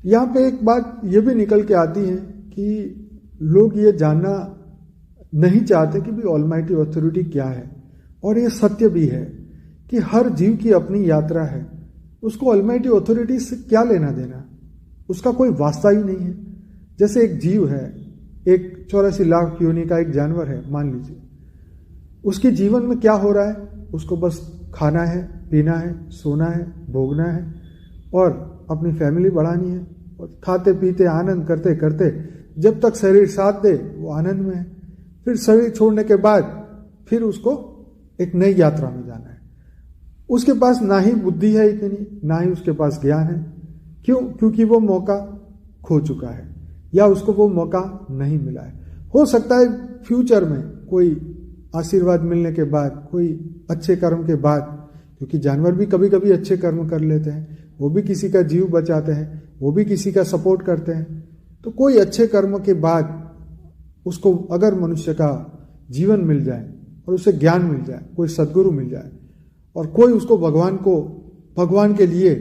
यहाँ पे एक बात ये भी निकल के आती है कि लोग ये जानना नहीं चाहते कि भी ऑलमाइटी ऑथोरिटी क्या है, और ये सत्य भी है कि हर जीव की अपनी यात्रा है। उसको ऑलमाइटी ऑथोरिटी से क्या लेना देना, उसका कोई वास्ता ही नहीं है। जैसे एक जीव है, एक 84 लाख योनि का एक जानवर है मान लीजिए, उसके जीवन में क्या हो रहा है, उसको बस खाना है, पीना है, सोना है, भोगना है और अपनी फैमिली बढ़ानी है, और खाते पीते आनंद करते करते जब तक शरीर साथ दे वो आनंद में है। फिर शरीर छोड़ने के बाद फिर उसको एक नई यात्रा में जाना है। उसके पास ना ही बुद्धि है इतनी, ना ही उसके पास ज्ञान है। क्यों? क्योंकि वो मौका खो चुका है या उसको वो मौका नहीं मिला है। हो सकता है फ्यूचर में कोई आशीर्वाद मिलने के बाद, कोई अच्छे कर्म के बाद, क्योंकि जानवर भी कभी कभी अच्छे कर्म कर लेते हैं, वो भी किसी का जीव बचाते हैं, वो भी किसी का सपोर्ट करते हैं, तो कोई अच्छे कर्म के बाद उसको अगर मनुष्य का जीवन मिल जाए और उसे ज्ञान मिल जाए, कोई सद्गुरु मिल जाए और कोई उसको भगवान के लिए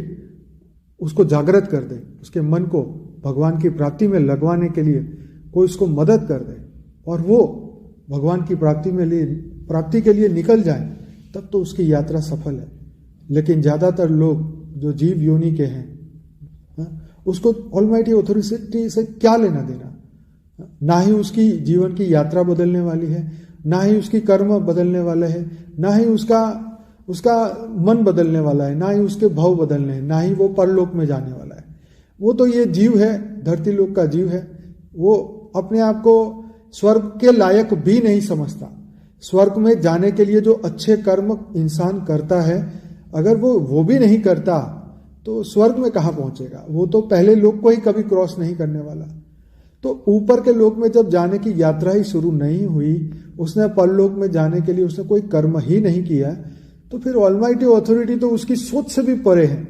उसको जागृत कर दे, उसके मन को भगवान की प्राप्ति में लगवाने के लिए कोई उसको मदद कर दे और वो भगवान की प्राप्ति के लिए निकल जाए, तब तो उसकी यात्रा सफल है। लेकिन ज्यादातर लोग जो जीव योनि के हैं, उसको ऑलमाइटी ऑथोरिटी से क्या लेना देना। ना ही उसकी जीवन की यात्रा बदलने वाली है, ना ही उसकी कर्म बदलने वाले है, ना ही उसका मन बदलने वाला है, ना ही उसके भाव बदलने हैं, ना ही वो परलोक में जाने वाला है। वो तो ये जीव है, धरती लोक का जीव है, वो अपने आप को स्वर्ग के लायक भी नहीं समझता। स्वर्ग में जाने के लिए जो अच्छे कर्म इंसान करता है, अगर वो भी नहीं करता तो स्वर्ग में कहाँ पहुंचेगा। वो तो पहले लोक को ही कभी क्रॉस नहीं करने वाला। तो ऊपर के लोक में जब जाने की यात्रा ही शुरू नहीं हुई, उसने परलोक में जाने के लिए उसने कोई कर्म ही नहीं किया, तो फिर ऑलमाइटी ऑथोरिटी तो उसकी सोच से भी परे है।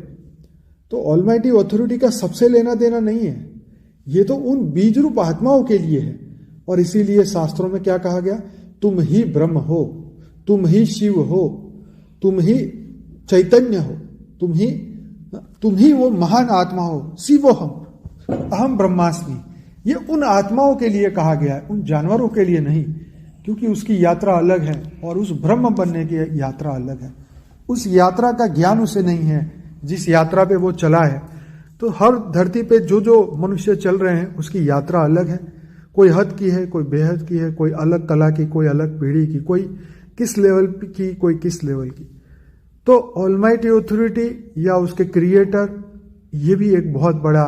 तो ऑलमाइटी ऑथोरिटी का सबसे लेना देना नहीं है, ये तो उन बीज रूप आत्माओं के लिए है। और इसीलिए शास्त्रों में क्या कहा गया, तुम ही ब्रह्म हो, तुम ही शिव हो, तुम ही चैतन्य हो, तुम ही वो महान आत्मा हो, शिवोहम अहम ब्रह्मास्मि। ये उन आत्माओं के लिए कहा गया है, उन जानवरों के लिए नहीं, क्योंकि उसकी यात्रा अलग है और उस ब्रह्म बनने की यात्रा अलग है। उस यात्रा का ज्ञान उसे नहीं है जिस यात्रा पे वो चला है। तो हर धरती पे जो मनुष्य चल रहे हैं उसकी यात्रा अलग है। कोई हद की है, कोई बेहद की है, कोई अलग कला की, कोई अलग पीढ़ी की, कोई किस लेवल की, कोई किस लेवल की। तो ऑलमाइटी ऑथोरिटी या उसके क्रिएटर, ये भी एक बहुत बड़ा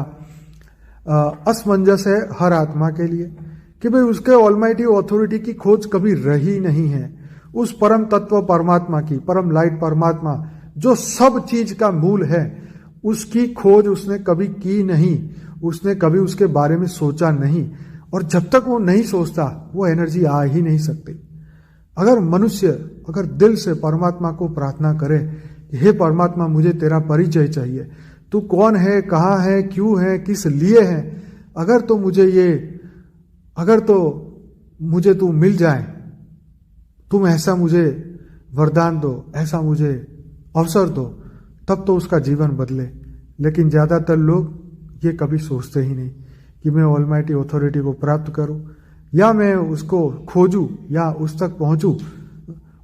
असमंजस है हर आत्मा के लिए कि भाई उसके ऑलमाइटी ऑथोरिटी की खोज कभी रही नहीं है। उस परम तत्व परमात्मा की, परम लाइट परमात्मा जो सब चीज का मूल है, उसकी खोज उसने कभी की नहीं, उसने कभी उसके बारे में सोचा नहीं। और जब तक वो नहीं सोचता वो एनर्जी आ ही नहीं सकती। अगर मनुष्य अगर दिल से परमात्मा को प्रार्थना करे, हे परमात्मा मुझे तेरा परिचय चाहिए, तू कौन है, कहाँ है, क्यों है, किस लिए है, अगर तो मुझे तू मिल जाए, तुम ऐसा मुझे वरदान दो, ऐसा मुझे अवसर दो, तब तो उसका जीवन बदले। लेकिन ज्यादातर लोग ये कभी सोचते ही नहीं कि मैं ऑलमाइटी ऑथोरिटी को प्राप्त करूं या मैं उसको खोजूं या उस तक पहुंचूं।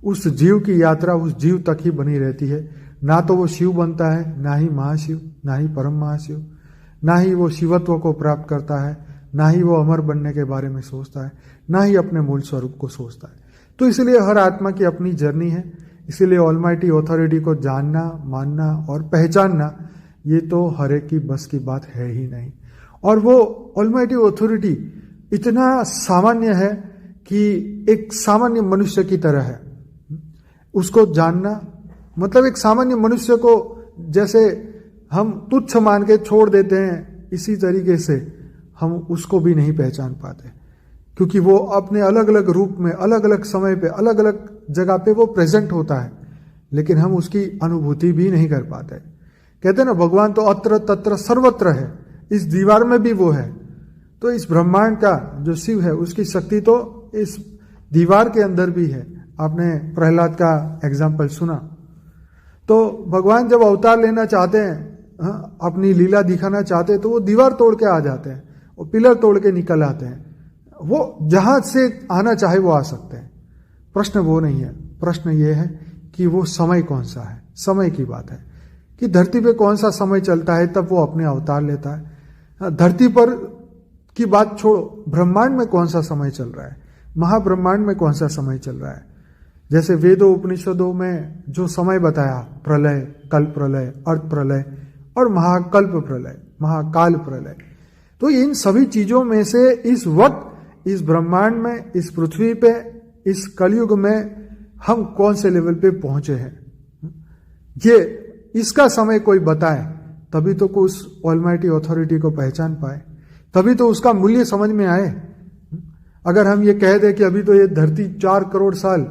उस जीव की यात्रा उस जीव तक ही बनी रहती है। ना तो वो शिव बनता है, ना ही महाशिव, ना ही परम महाशिव, ना ही वो शिवत्व को प्राप्त करता है, ना ही वो अमर बनने के बारे में सोचता है, ना ही अपने मूल स्वरूप को सोचता है। तो इसलिए हर आत्मा की अपनी जर्नी है। इसीलिए ऑलमाइटी ऑथोरिटी को जानना, मानना और पहचानना ये तो हर एक की बस की बात है ही नहीं। और वो ऑलमाइटी ऑथोरिटी इतना सामान्य है कि एक सामान्य मनुष्य की तरह है। उसको जानना मतलब एक सामान्य मनुष्य को जैसे हम तुच्छ मान के छोड़ देते हैं, इसी तरीके से हम उसको भी नहीं पहचान पाते, क्योंकि वो अपने अलग अलग रूप में, अलग अलग समय पे, अलग अलग जगह पे वो प्रेजेंट होता है, लेकिन हम उसकी अनुभूति भी नहीं कर पाते। कहते हैं ना, भगवान तो अत्र तत्र सर्वत्र है, इस दीवार में भी वो है। तो इस ब्रह्मांड का जो शिव है उसकी शक्ति तो इस दीवार के अंदर भी है। आपने प्रहलाद का एग्जाम्पल सुना। तो भगवान जब अवतार लेना चाहते हैं अपनी लीला दिखाना चाहते हैं तो वो दीवार तोड़ के आ जाते हैं, वो पिलर तोड़ के निकल आते हैं, वो जहां से आना चाहे वो आ सकते हैं। प्रश्न वो नहीं है, प्रश्न ये है कि वो समय कौन सा है। समय की बात है कि धरती पे कौन सा समय चलता है, तब वो अपने अवतार लेता है। धरती पर की बात छोड़ो, ब्रह्मांड में कौन सा समय चल रहा है, महाब्रह्मांड में कौन सा समय चल रहा है। जैसे वेदों उपनिषदों में जो समय बताया, प्रलय, कल्प प्रलय, अर्थ प्रलय और महाकल्प प्रलय, महाकाल प्रलय, तो इन सभी चीजों में से इस वक्त इस ब्रह्मांड में, इस पृथ्वी पे, इस कलयुग में हम कौन से लेवल पे पहुंचे हैं, ये इसका समय कोई बताए, तभी तो कोई उस ऑलमाइटी अथॉरिटी को पहचान पाए, तभी तो उसका मूल्य समझ में आए। अगर हम ये कह दें कि अभी तो ये धरती 4 करोड़ साल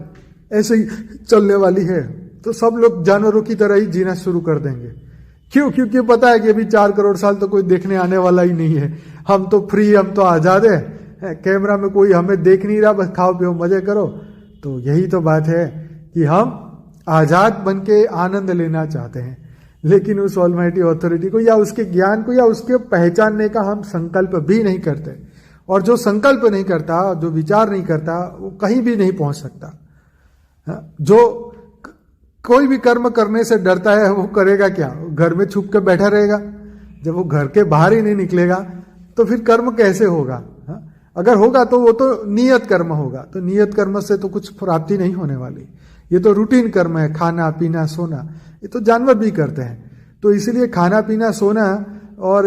ऐसे ही चलने वाली है, तो सब लोग जानवरों की तरह ही जीना शुरू कर देंगे। क्यों? क्योंकि पता है कि अभी 4 करोड़ साल तो कोई देखने आने वाला ही नहीं है। हम तो फ्री, हम तो आजाद है, कैमरा में कोई हमें देख नहीं रहा, बस खाओ पियो मजे करो। तो यही तो बात है कि हम आजाद बन के आनंद लेना चाहते हैं, लेकिन उस ऑलमाइटी अथॉरिटी को या उसके ज्ञान को या उसके पहचानने का हम संकल्प भी नहीं करते। और जो संकल्प नहीं करता, जो विचार नहीं करता, वो कहीं भी नहीं पहुंच सकता। जो कोई भी कर्म करने से डरता है, वो करेगा क्या? घर में छुप के बैठा रहेगा। जब वो घर के बाहर ही नहीं निकलेगा तो फिर कर्म कैसे होगा? अगर होगा तो वो तो नियत कर्म होगा, तो नियत कर्म से तो कुछ प्राप्ति नहीं होने वाली। ये तो रूटीन कर्म है, खाना पीना सोना, ये तो जानवर भी करते हैं। तो इसीलिए खाना पीना सोना और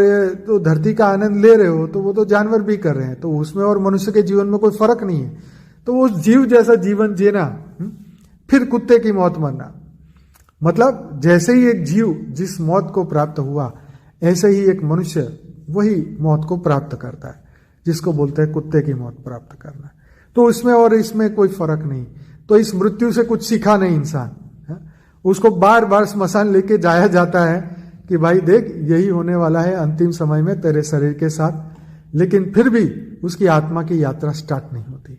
तो धरती का आनंद ले रहे हो, तो वो तो जानवर भी कर रहे हैं, तो उसमें और मनुष्य के जीवन में कोई फर्क नहीं है। तो वो जीव जैसा जीवन जीना, फिर कुत्ते की मौत मरना, मतलब जैसे ही एक जीव जिस मौत को प्राप्त हुआ, ऐसे ही एक मनुष्य वही मौत को प्राप्त करता है, जिसको बोलते हैं कुत्ते की मौत प्राप्त करना। तो उसमें और इसमें कोई फर्क नहीं। तो इस मृत्यु से कुछ सीखा नहीं इंसान, उसको बार बार स्मशान लेके जाया जाता है कि भाई देख यही होने वाला है अंतिम समय में तेरे शरीर के साथ, लेकिन फिर भी उसकी आत्मा की यात्रा स्टार्ट नहीं होती।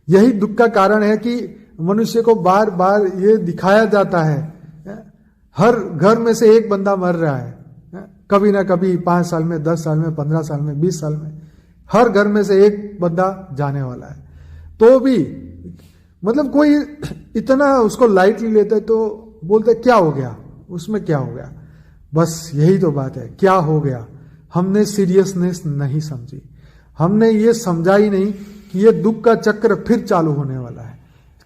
यही दुख का कारण है कि मनुष्य को बार बार ये दिखाया जाता है, हर घर में से एक बंदा मर रहा है, कभी ना कभी 5 साल में, 10 साल में, 15 साल में, 20 साल में, हर घर में से एक बंदा जाने वाला है। तो भी मतलब कोई इतना उसको लाइटली लेते, तो बोलते क्या हो गया, उसमें क्या हो गया। बस यही तो बात है, क्या हो गया। हमने सीरियसनेस नहीं समझी, हमने ये समझा ही नहीं कि ये दुख का चक्र फिर चालू होने वाला है,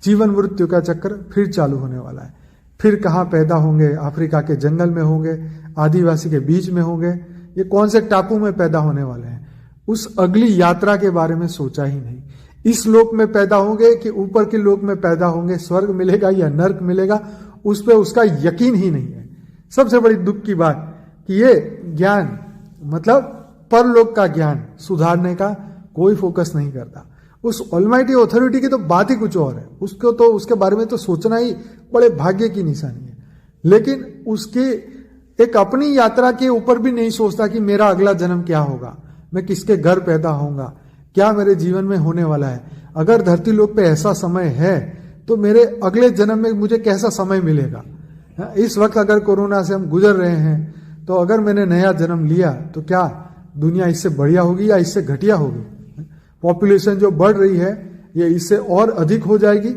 जीवन मृत्यु का चक्र फिर चालू होने वाला है। फिर कहाँ पैदा होंगे? अफ्रीका के जंगल में होंगे, आदिवासी के बीच में होंगे, ये कौन से टापू में पैदा होने वाले हैं। उस अगली यात्रा के बारे में सोचा ही नहीं। इस लोक में पैदा होंगे कि ऊपर के लोक में पैदा होंगे, स्वर्ग मिलेगा या नर्क मिलेगा, उस पर उसका यकीन ही नहीं है। सबसे बड़ी दुख की बात कि ये ज्ञान, मतलब परलोक का ज्ञान सुधारने का कोई फोकस नहीं करता। उस ऑलमाइटी अथॉरिटी की तो बात ही कुछ और है, उसको तो उसके बारे में तो सोचना ही बड़े भाग्य की निशानी है। लेकिन उसकी एक अपनी यात्रा के ऊपर भी नहीं सोचता कि मेरा अगला जन्म क्या होगा, मैं किसके घर पैदा होऊंगा, क्या मेरे जीवन में होने वाला है। अगर धरती लोक पे ऐसा समय है तो मेरे अगले जन्म में मुझे कैसा समय मिलेगा। इस वक्त अगर कोरोना से हम गुजर रहे हैं, तो अगर मैंने नया जन्म लिया तो क्या दुनिया इससे बढ़िया होगी या इससे घटिया होगी। पॉपुलेशन जो बढ़ रही है ये इससे और अधिक हो जाएगी,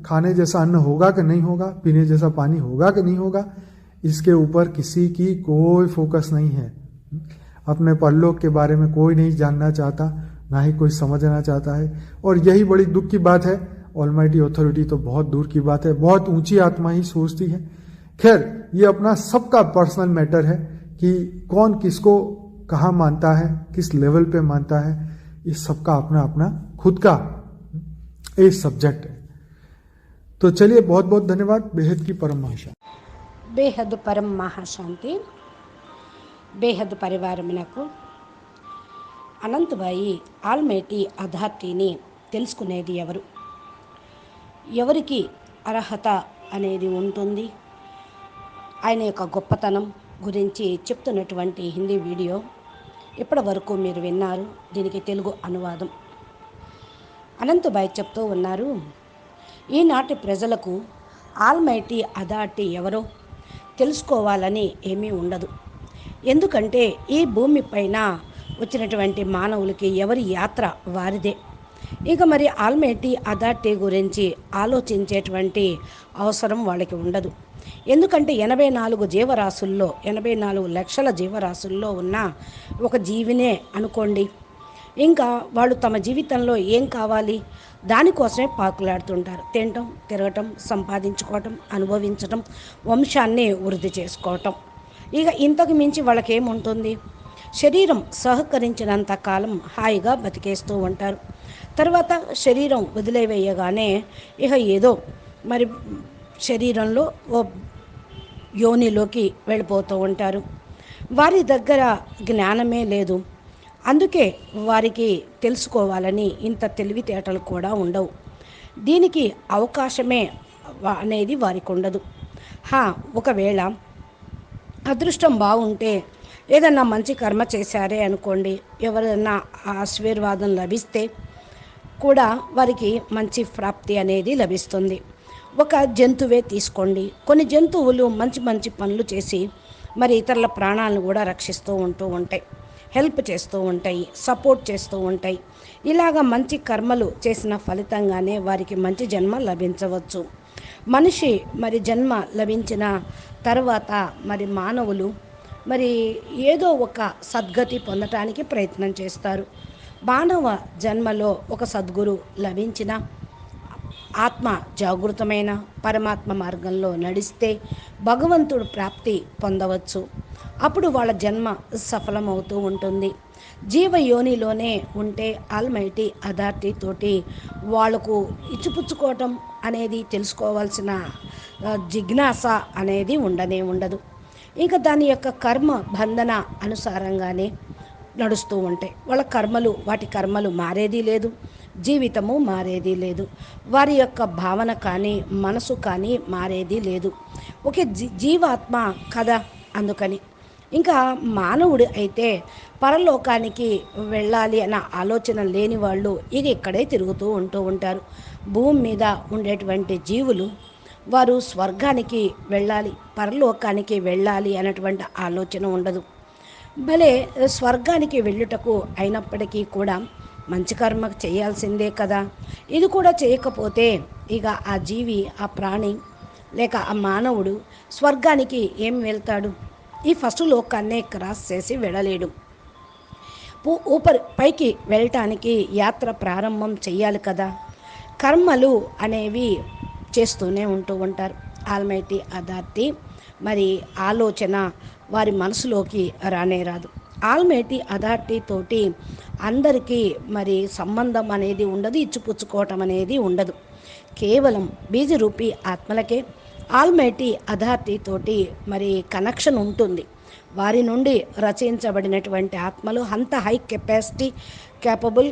खाने जैसा अन्न होगा कि नहीं होगा, पीने जैसा पानी होगा कि नहीं होगा, इसके ऊपर किसी की कोई फोकस नहीं है। अपने परलोक के बारे में कोई नहीं जानना चाहता, ना ही कोई समझना चाहता है। और यही बड़ी दुख की बात है। ऑलमाइटी अथॉरिटी तो बहुत दूर की बात है, बहुत ऊंची आत्मा ही सोचती है। खैर, ये अपना सबका पर्सनल मैटर है कि कौन किसको कहाँ मानता है, किस लेवल पे मानता है, इस सबका अपना अपना खुद का एक सब्जेक्ट है। तो चलिए, बहुत बहुत धन्यवाद। बेहद की परम महाशांति। बेहद परम महाशांति। బేహద్ పరివారమునకు అనంతబాయి ఆల్మైటీ అథారిటీని తెలుసుకునేది ఎవరు, ఎవరికి అర్హత అనేది ఉంటుంది, ఆయన యొక్క గొప్పతనం గురించి చెప్తున్నటువంటి హిందీ వీడియో ఇప్పటి వరకు మీరు విన్నారు. దీనికి తెలుగు అనువాదం. అనంతబాయి చెప్తూ ఉన్నారు, ఈనాటి ప్రజలకు ఆల్మైటీ అథారిటీ ఎవరో తెలుసుకోవాలని ఏమీ ఉండదు. ఎందుకంటే ఈ భూమి పైన వచ్చినటువంటి మానవులకి ఎవరి యాత్ర వారిదే. ఇక మరి ఆల్మైటీ అథారిటీ గురించి ఆలోచించేటువంటి అవసరం వాళ్ళకి ఉండదు. ఎందుకంటే 84 లక్షల జీవరాశుల్లో ఉన్న ఒక జీవినే అనుకోండి. ఇంకా వాళ్ళు తమ జీవితంలో ఏం కావాలి, దానికోసమే పాకులాడుతుంటారు. తినటం, తిరగటం, సంపాదించుకోవటం, అనుభవించటం, వంశాన్ని వృద్ధి చేసుకోవటం. ఇక ఇంతకు మించి వాళ్ళకేముంటుంది? శరీరం సహకరించినంత కాలం హాయిగా బతికేస్తూ ఉంటారు. తర్వాత శరీరం వదిలేవేయగానే ఇక ఏదో మరి శరీరంలో ఓ యోనిలోకి వెళ్ళిపోతూ ఉంటారు. వారి దగ్గర జ్ఞానమే లేదు. అందుకే వారికి తెలుసుకోవాలని ఇంత తెలివితేటలు కూడా ఉండవు. దీనికి అవకాశమే అనేది వారికి ఉండదు. ఒకవేళ అదృష్టం బాగుంటే ఏదన్నా మంచి కర్మ చేశారే అనుకోండి, ఎవరైనా ఆశీర్వాదం లభిస్తే కూడా వారికి మంచి ప్రాప్తి అనేది లభిస్తుంది. ఒక జంతువే తీసుకోండి. కొన్ని జంతువులు మంచి మంచి పనులు చేసి మరి ఇతరుల ప్రాణాలను కూడా రక్షిస్తూ ఉంటాయి, హెల్ప్ చేస్తూ ఉంటాయి, సపోర్ట్ చేస్తూ ఉంటాయి. ఇలాగ మంచి కర్మలు చేసిన ఫలితంగానే వారికి మంచి జన్మ లభించవచ్చు. మనిషి మరి జన్మ లభించిన తర్వాత మరి మానవులు మరి ఏదో ఒక సద్గతి పొందటానికి ప్రయత్నం చేస్తారు. మానవ జన్మలో ఒక సద్గురు లభించిన ఆత్మ జాగృతమైన పరమాత్మ మార్గంలో నడిస్తే భగవంతుడు ప్రాప్తి పొందవచ్చు. అప్పుడు వాళ్ళ జన్మ సఫలమవుతూ ఉంటుంది. జీవయోనిలోనే ఉంటే ఆల్మైటీ అథారిటీ తోటి వాళ్ళకు ఇచ్చిపుచ్చుకోవటం అనేది, తెలుసుకోవాల్సిన జిజ్ఞాస అనేది ఉండదు. ఇంకా దాని యొక్క కర్మ బంధన అనుసారంగానే నడుస్తూ ఉంటాయి. వాళ్ళ వాటి కర్మలు మారేది లేదు, జీవితము మారేది లేదు. వారి యొక్క భావన కానీ మనసు కానీ మారేది లేదు. ఒకే జీవాత్మ కదా. అందుకని ఇంకా మానవుడు అయితే పరలోకానికి వెళ్ళాలి అన్న ఆలోచన లేని వాళ్ళు ఇక్కడే తిరుగుతూ ఉంటారు. భూమి మీద ఉండేటువంటి జీవులు వారు స్వర్గానికి వెళ్ళాలి, పరలోకానికి వెళ్ళాలి అన్నటువంటి ఆలోచన ఉండదు. భలే స్వర్గానికి వెళ్ళుటకు అయినప్పటికీ కూడా మంచి కర్మ చేయాల్సిందే కదా. ఇది కూడా చేయకపోతే ఇక ఆ జీవి, ఆ ప్రాణి లేక ఆ మానవుడు స్వర్గానికి ఏం వెళ్తాడు? ఈ ఫస్ట్ లోకాన్నే క్రాస్ చేసి వెళ్ళలేడు. పైకి వెళ్ళటానికి యాత్ర ప్రారంభం చెయ్యాలి కదా. కర్మలు అనేవి చేస్తూనే ఉంటారు. ఆల్మైటీ అథారిటీ మరి ఆలోచన వారి మనసులోకి రానే రాదు. ఆల్మైటీ అథారిటీ తోటి అందరికీ మరి సంబంధం అనేది ఉండదు, ఇచ్చిపుచ్చుకోవటం అనేది ఉండదు. కేవలం బీజరూపీ ఆత్మలకే ఆల్మైటీ అథారిటీ తోటి మరి కనెక్షన్ ఉంటుంది. వారి నుండి రచించబడినటువంటి ఆత్మలు అంత హై క్యాపబుల్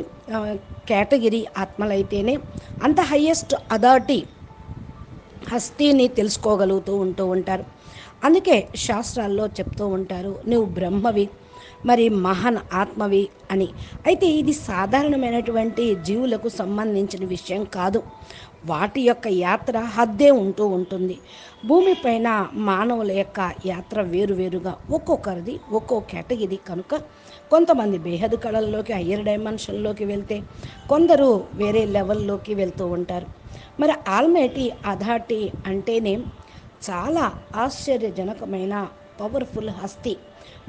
కేటగిరీ ఆత్మలైతేనే అంత హయ్యెస్ట్ అథారిటీ హస్తిని తెలుసుకోగలుగుతూ ఉంటారు. అందుకే శాస్త్రాల్లో చెప్తూ ఉంటారు, నువ్వు బ్రహ్మవి, మరి మహాన్ ఆత్మవి అని. అయితే ఇది సాధారణమైనటువంటి జీవులకు సంబంధించిన విషయం కాదు. వాటి యొక్క యాత్ర హద్దే ఉంటుంది. భూమిపైన మానవుల యొక్క యాత్ర వేరువేరుగా ఒక్కొక్కరిది ఒక్కో కేటగిరీ కనుక కొంతమంది బేహద్ కళల్లోకి, హయ్యర్ డైమెన్షన్లోకి వెళ్తే కొందరు వేరే లెవెల్లోకి వెళ్తూ ఉంటారు. మరి ఆల్మైటీ అథారిటీ అంటేనే చాలా ఆశ్చర్యజనకమైన పవర్ఫుల్ హస్తి.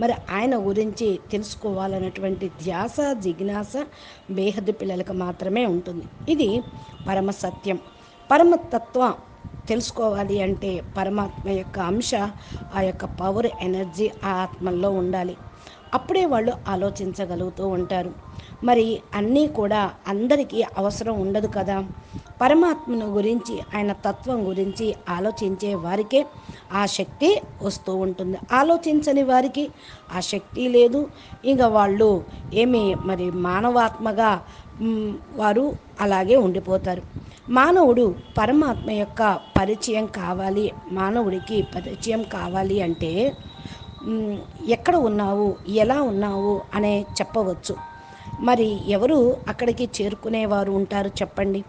మరి ఆయన గురించి తెలుసుకోవాలన్నటువంటి ధ్యాస, జిజ్ఞాస బేహద్దు పిల్లలకు మాత్రమే ఉంటుంది. ఇది పరమ సత్యం. పరమతత్వం తెలుసుకోవాలి అంటే పరమాత్మ యొక్క అంశ, ఆ యొక్క పవర్, ఎనర్జీ ఆ ఆత్మల్లో ఉండాలి. అప్పుడే వాళ్ళు ఆలోచించగలుగుతూ ఉంటారు. మరి అన్నీ కూడా అందరికీ అవసరం ఉండదు కదా. పరమాత్మను గురించి, ఆయన తత్వం గురించి ఆలోచించే వారికే ఆ శక్తి వస్తూ ఉంటుంది. ఆలోచించని వారికి ఆ శక్తి లేదు. ఇంకా వాళ్ళు మరి మానవాత్మగా వారు అలాగే ఉండిపోతారు. మానవుడు పరమాత్మ యొక్క పరిచయం కావాలి, మానవుడికి పరిచయం కావాలి అంటే ఎక్కడ ఉన్నావు, ఎలా ఉన్నావు అనే చెప్పవచ్చు. మరి ఎవరు అక్కడికి చేరుకునేవారు ఉంటారు చెప్పండి?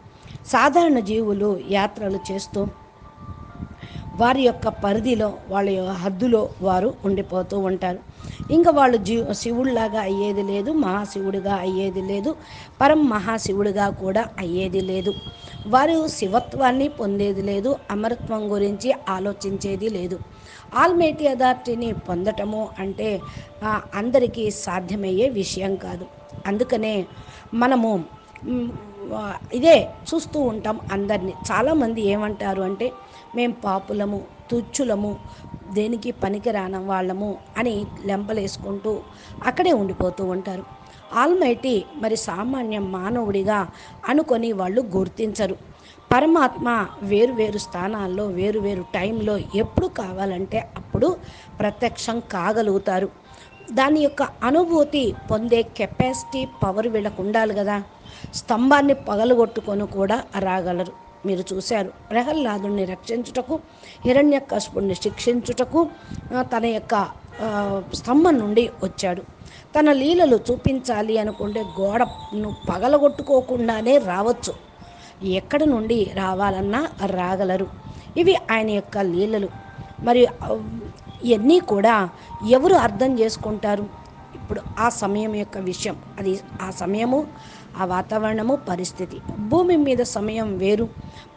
సాధారణ జీవులు యాత్రలు చేస్తూ వారి యొక్క పరిధిలో వాళ్ళ హద్దులో వారు ఉండిపోతూ ఉంటారు. ఇంకా వాళ్ళు శివుడిలాగా అయ్యేది లేదు, మహాశివుడిగా అయ్యేది లేదు, పరం మహాశివుడిగా కూడా అయ్యేది లేదు. వారు శివత్వాన్ని పొందేది లేదు, అమరత్వం గురించి ఆలోచించేది లేదు. ఆల్మైటీ అథారిటీని పొందటము అంటే అందరికీ సాధ్యమయ్యే విషయం కాదు. అందుకనే మనము ఇదే చూస్తూ ఉంటాం అందరినీ. చాలామంది ఏమంటారు అంటే మేము పాపులము, తుచ్చులము, దేనికి పనికిరాని వాళ్ళము అని లెంపలేసుకుంటూ అక్కడే ఉండిపోతూ ఉంటారు. ఆల్మైటీ మరి సామాన్య మానవుడిగా అనుకొని వాళ్ళు గుర్తించరు. పరమాత్మ వేరు వేరు స్థానాల్లో వేరు వేరు టైంలో ఎప్పుడు కావాలంటే అప్పుడు ప్రత్యక్షం కాగలుగుతారు. దాని యొక్క అనుభూతి పొందే కెపాసిటీ, పవర్ వీళ్ళకు ఉండాలి కదా. స్తంభాన్ని పగలగొట్టుకొని కూడా రాగలరు. మీరు చూశారు, ప్రహ్లాదుని రక్షించుటకు, హిరణ్యకశిపుణ్ణి శిక్షించుటకు తన యొక్క స్తంభం నుండి వచ్చాడు. తన లీలలు చూపించాలి అనుకుంటే గోడను పగలగొట్టుకోకుండానే రావచ్చు. ఎక్కడి నుండి రావాలన్నా రాగలరు. ఇవి ఆయన యొక్క లీలలు. మరి ఇవన్నీ కూడా ఎవరు అర్థం చేసుకుంటారు? ఇప్పుడు ఆ సమయం యొక్క విషయం, అది ఆ సమయము, ఆ వాతావరణము, పరిస్థితి. భూమి మీద సమయం వేరు,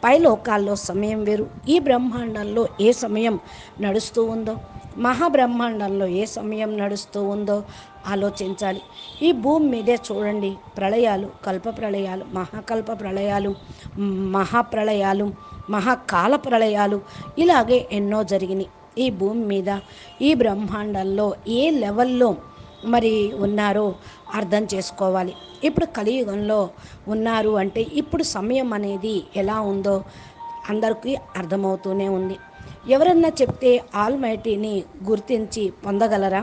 పైలోకాల్లో సమయం వేరు. ఈ బ్రహ్మాండంలో ఏ సమయం నడుస్తూ ఉందో, మహాబ్రహ్మాండంలో ఏ సమయం నడుస్తూ ఉందో ఆలోచించాలి. ఈ భూమి మీదే చూడండి, ప్రళయాలు, కల్ప ప్రళయాలు, మహాకల్ప ప్రళయాలు, మహాప్రళయాలు, మహాకాల ప్రళయాలు, ఇలాగే ఎన్నో జరిగినాయి ఈ భూమి మీద. ఈ బ్రహ్మాండంలో ఏ లెవెల్లో మరి ఉన్నారో అర్థం చేసుకోవాలి. ఇప్పుడు కలియుగంలో ఉన్నారు అంటే ఇప్పుడు సమయం అనేది ఎలా ఉందో అందరికీ అర్థమవుతూనే ఉంది. ఎవరన్నా చెప్తే ఆల్మైటీని గుర్తించి పొందగలరా?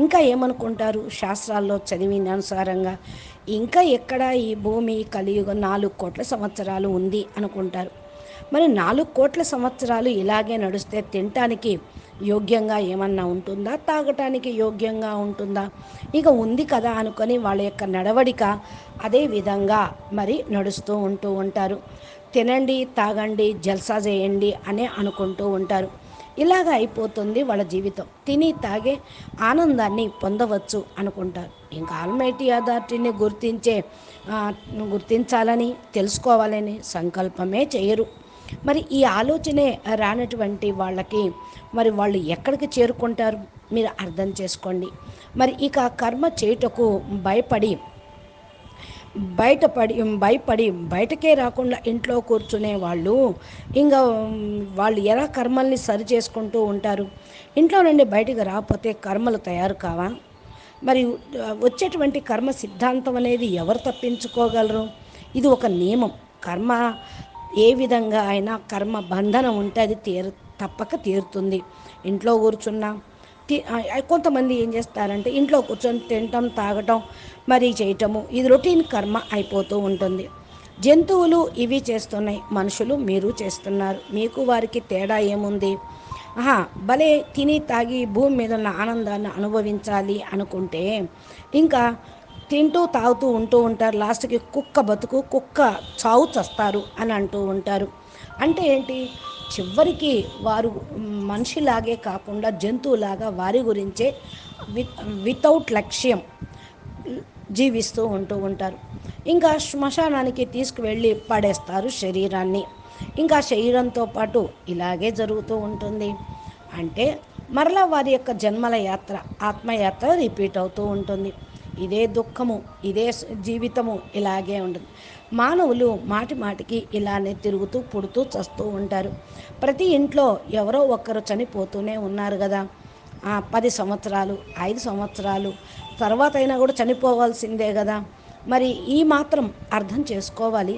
ఇంకా ఏమనుకుంటారు? శాస్త్రాల్లో చదివిన అనుసారంగా ఇంకా ఎక్కడ ఈ భూమి కలియుగం 4 కోట్ల సంవత్సరాలు ఉంది అనుకుంటారు. మరి 4 కోట్ల సంవత్సరాలు ఇలాగే నడుస్తే తినటానికి యోగ్యంగా ఏమన్నా ఉంటుందా? తాగటానికి యోగ్యంగా ఉంటుందా? ఇక ఉంది కదా అనుకొని వాళ్ళ యొక్క నడవడిక అదే విధంగా మరి నడుస్తూ ఉంటారు. తినండి, తాగండి, జల్సా చేయండి అనే అనుకుంటూ ఉంటారు. ఇలాగ అయిపోతుంది వాళ్ళ జీవితం. తిని తాగే ఆనందాన్ని పొందవచ్చు అనుకుంటారు. ఇంకా ఆల్మైటీ అథారిటీని గుర్తించాలని, తెలుసుకోవాలని సంకల్పమే చేయరు. మరి ఈ ఆలోచనే రానటువంటి వాళ్ళకి మరి వాళ్ళు ఎక్కడికి చేరుకుంటారు? మీరు అర్థం చేసుకోండి. మరి ఇక కర్మ చేయుటకు భయపడి బయటకే రాకుండా ఇంట్లో కూర్చునే వాళ్ళు ఇంకా వాళ్ళు ఎలా కర్మల్ని సరి చేసుకుంటూ ఉంటారు? ఇంట్లో నుండి బయటకు రాకపోతే కర్మలు తయారు కావా? మరి వచ్చేటువంటి కర్మ సిద్ధాంతం అనేది ఎవరు తప్పించుకోగలరు? ఇది ఒక నియమం. కర్మ ఏ విధంగా అయినా కర్మ బంధనం ఉంటే అది తప్పక తీరుతుంది. ఇంట్లో కూర్చున్నా కొంతమంది ఏం చేస్తారంటే ఇంట్లో కూర్చొని తినటం, తాగటం, మరి చేయటము, ఇది రొటీన్ కర్మ అయిపోతూ ఉంటుంది. జంతువులు ఇవి చేస్తున్నాయి, మనుషులు మీరు చేస్తున్నారు. మీకు వారికి తేడా ఏముంది? భలే తిని తాగి భూమి మీద ఉన్న ఆనందాన్ని అనుభవించాలి అనుకుంటే ఇంకా తింటూ తాగుతూ ఉంటూ ఉంటారు. లాస్ట్కి కుక్క బతుకు, కుక్క చావు చస్తారు అని అంటూ ఉంటారు. అంటే ఏంటి? చివరికి వారు మనిషిలాగే కాకుండా జంతువులాగా వారి గురించే వితౌట్ లక్ష్యం జీవిస్తూ ఉంటారు. ఇంకా శ్మశానానికి తీసుకువెళ్ళి పడేస్తారు శరీరాన్ని. ఇంకా శరీరంతో పాటు ఇలాగే జరుగుతూ ఉంటుంది. అంటే మరలా వారి యొక్క జన్మల యాత్ర, ఆత్మయాత్ర రిపీట్ అవుతూ ఉంటుంది. ఇదే దుఃఖము, ఇదే జీవితము ఇలాగే ఉంటుంది. మానవులు మాటికి ఇలానే తిరుగుతూ పుడుతూ చస్తూ ఉంటారు. ప్రతి ఇంట్లో ఎవరో ఒకరు చనిపోతూనే ఉన్నారు కదా. 10 సంవత్సరాలు, 5 సంవత్సరాలు తర్వాత అయినా కూడా చనిపోవాల్సిందే కదా. మరి ఈ మాత్రం అర్థం చేసుకోవాలి.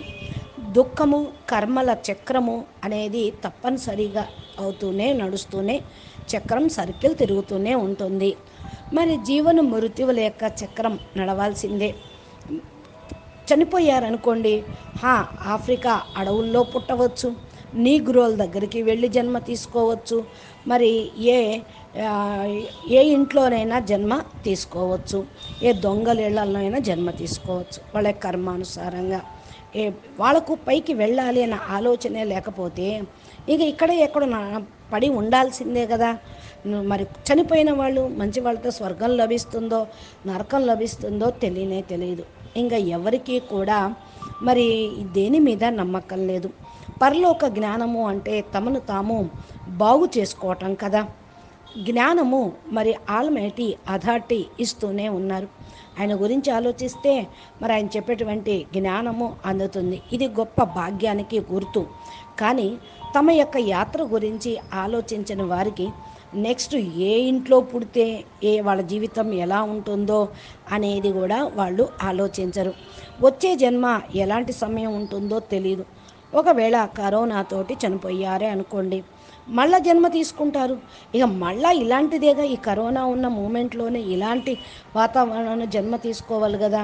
దుఃఖము, కర్మల చక్రము అనేది తప్పనిసరిగా అవుతూనే నడుస్తూనే చక్రం సర్కిల్ తిరుగుతూనే ఉంటుంది. మరి జీవన మృత్యువుల యొక్క చక్రం నడవాల్సిందే. చనిపోయారనుకోండి, ఆఫ్రికా అడవుల్లో పుట్టవచ్చు, నీగ్రోల దగ్గరికి వెళ్ళి జన్మ తీసుకోవచ్చు, మరి ఏ ఇంట్లోనైనా జన్మ తీసుకోవచ్చు, ఏ దొంగలేళ్లలోనైనా జన్మ తీసుకోవచ్చు. వాళ్ళ కర్మానుసారంగా వాళ్ళకు పైకి వెళ్ళాలి అనే ఆలోచనే లేకపోతే ఇక ఇక్కడే ఎక్కడ పడి ఉండాల్సిందే కదా. మరి చనిపోయిన వాళ్ళు మంచి వాళ్ళతో స్వర్గం లభిస్తుందో నరకం లభిస్తుందో తెలియదు. ఇంకా ఎవరికీ కూడా మరి దేని మీద నమ్మకం లేదు. పరలోక జ్ఞానము అంటే తమను తాము బాగు చేసుకోవటం కదా. జ్ఞానము మరి ఆల్మైటీ అథారిటీ ఇస్తూనే ఉన్నారు. ఆయన గురించి ఆలోచిస్తే మరి ఆయన చెప్పేటువంటి జ్ఞానము అందుతుంది. ఇది గొప్ప భాగ్యానికి గుర్తు. కానీ తమ యొక్క యాత్ర గురించి ఆలోచించిన వారికి నెక్స్ట్ ఏ ఇంట్లో పుడితే వాళ్ళ జీవితం ఎలా ఉంటుందో అనేది కూడా వాళ్ళు ఆలోచించరు. వచ్చే జన్మ ఎలాంటి సమయం ఉంటుందో తెలియదు. ఒకవేళ కరోనాతోటి చనిపోయారే అనుకోండి, మళ్ళా జన్మ తీసుకుంటారు. ఇక మళ్ళా ఇలాంటిదేగా, ఈ కరోనా ఉన్న మూమెంట్లోనే ఇలాంటి వాతావరణంలో జన్మ తీసుకోవాలి కదా.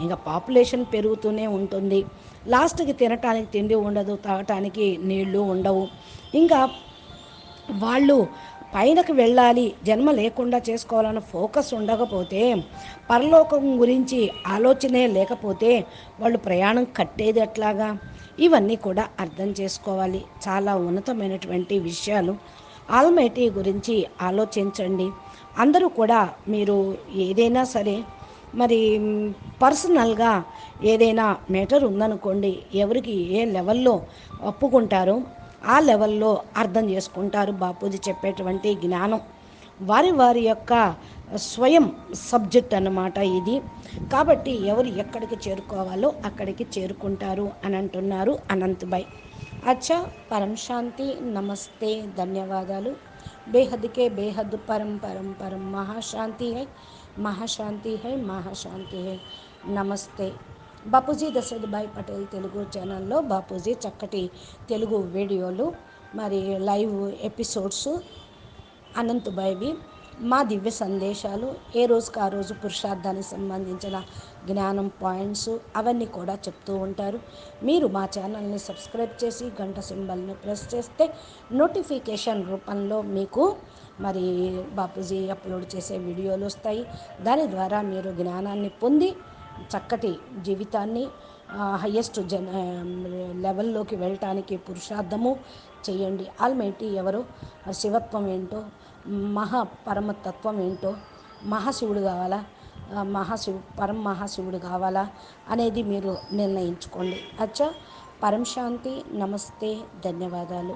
ఇంకా పాపులేషన్ పెరుగుతూనే ఉంటుంది. లాస్ట్కి తినటానికి తిండి ఉండదు, తాగటానికి నీళ్లు ఉండవు. ఇంకా వాళ్ళు పైనకు వెళ్ళాలి, జన్మ లేకుండా చేసుకోవాలన్న ఫోకస్ ఉండకపోతే, పరలోకం గురించి ఆలోచనే లేకపోతే వాళ్ళు ప్రయాణం కట్టేది ఎట్లాగా? ఇవన్నీ కూడా అర్థం చేసుకోవాలి. చాలా ఉన్నతమైనటువంటి విషయాలు. ఆల్మైటీ గురించి ఆలోచించండి. అందరూ కూడా మీరు ఏదైనా సరే మరి పర్సనల్గా ఏదైనా మ్యాటర్ ఉందనుకోండి, ఎవరికి ఏ లెవెల్లో ఒప్పుకుంటారో ఆ లెవెల్లో అర్థం చేసుకుంటారు. బాపూజీ చెప్పేటువంటి జ్ఞానం వారి యొక్క స్వయం సబ్జెక్ట్ అన్నమాట ఇది. కాబట్టి ఎవరు ఎక్కడికి చేరుకోవాలో అక్కడికి చేరుకుంటారు అని అంటున్నారు అనంతభాయ్. అచ్చా, పరం శాంతి, నమస్తే, ధన్యవాదాలు. బేహద్కే బేహద్ పరం పరం పరం మహాశాంతి హై, మహాశాంతి హై, మహాశాంతి హై. నమస్తే. బాపూజీ దశరథభాయ్ పటేల్ తెలుగు ఛానల్లో బాపూజీ చక్కటి తెలుగు వీడియోలు మరి లైవ్ ఎపిసోడ్స్ అనంతభాయ్వి, మా దివ్య సందేశాలు, ఏ రోజుకి ఆ రోజు పురుషార్థానికి సంబంధించిన జ్ఞానం పాయింట్స్ అవన్నీ కూడా చెప్తూ ఉంటారు. మీరు మా ఛానల్ని సబ్స్క్రైబ్ చేసి గంట సింబల్ని ప్రెస్ చేస్తే నోటిఫికేషన్ రూపంలో మీకు మరి బాపూజీ అప్లోడ్ చేసే వీడియోలు వస్తాయి. దాని ద్వారా మీరు జ్ఞానాన్ని పొంది చక్కటి జీవితాన్ని హయ్యెస్ట్ లెవెల్లోకి వెళ్ళటానికి పురుషార్థము చేయండి. ఆల్మైటీ ఎవరో, శివత్వం ఏంటో, మహాపరమతత్వం ఏంటో, మహాశివుడు కావాలా, మహాశివుడు కావాలా అనేది మీరు నిర్ణయించుకోండి. అచ్చా, పరం శాంతి, నమస్తే, ధన్యవాదాలు.